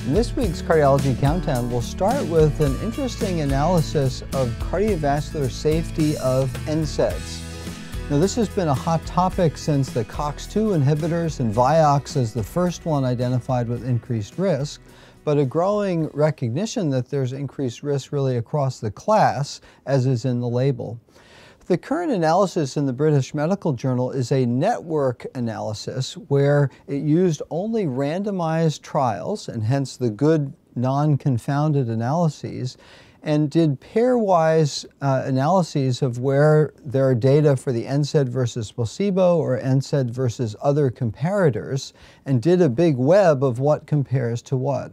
In this week's Cardiology Countdown, we'll start with an interesting analysis of cardiovascular safety of NSAIDs. Now, this has been a hot topic since the COX-2 inhibitors and Vioxx as the first one identified with increased risk, but a growing recognition that there's increased risk really across the class, as is in the label. The current analysis in the British Medical Journal is a network analysis where it used only randomized trials, and hence the good non-confounded analyses, and did pairwise analyses of where there are data for the NSAID versus placebo or NSAID versus other comparators, and did a big web of what compares to what.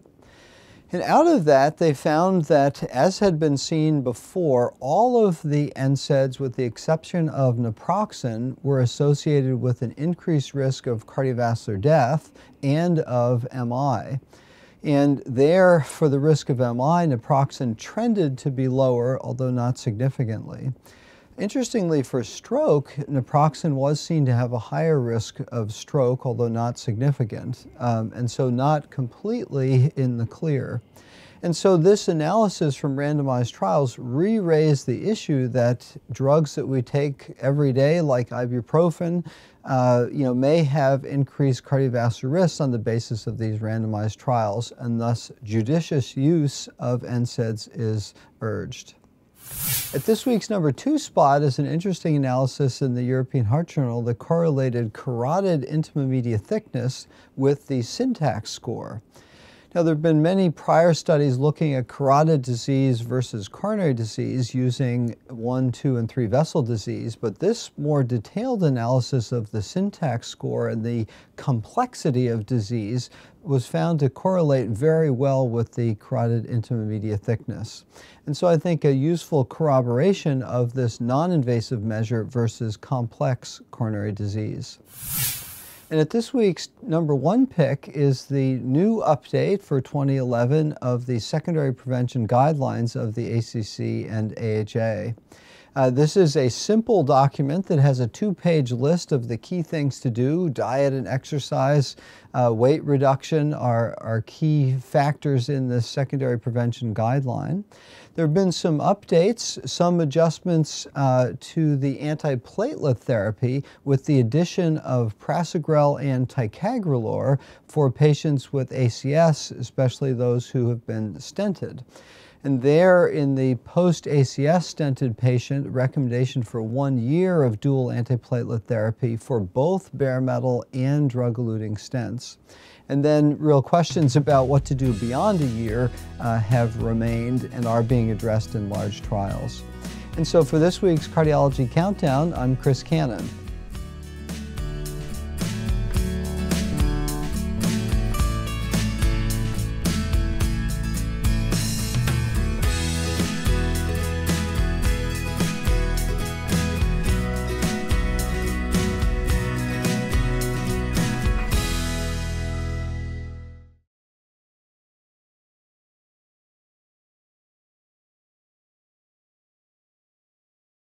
And out of that, they found that, as had been seen before, all of the NSAIDs, with the exception of naproxen, were associated with an increased risk of cardiovascular death and of MI. And there, for the risk of MI, naproxen trended to be lower, although not significantly. Interestingly, for stroke, naproxen was seen to have a higher risk of stroke, although not significant, and so not completely in the clear. And so this analysis from randomized trials re-raised the issue that drugs that we take every day, like ibuprofen, may have increased cardiovascular risks on the basis of these randomized trials, and thus judicious use of NSAIDs is urged. At this week's number 2 spot is an interesting analysis in the European Heart Journal that correlated carotid intima media thickness with the syntax score. Now, there have been many prior studies looking at carotid disease versus coronary disease using 1, 2, and 3 vessel disease, but this more detailed analysis of the syntax score and the complexity of disease was found to correlate very well with the carotid intima media thickness. And so I think a useful corroboration of this non-invasive measure versus complex coronary disease. And at this week's number 1 pick is the new update for 2011 of the secondary prevention guidelines of the ACC and AHA. This is a simple document that has a 2-page list of the key things to do. Diet and exercise, weight reduction are key factors in this secondary prevention guideline. There have been some updates, some adjustments to the antiplatelet therapy with the addition of prasugrel and ticagrelor for patients with ACS, especially those who have been stented. And there, in the post-ACS stented patient, recommendation for 1 year of dual antiplatelet therapy for both bare metal and drug-eluting stents. And then real questions about what to do beyond a year have remained and are being addressed in large trials. And so for this week's Cardiology Countdown, I'm Chris Cannon.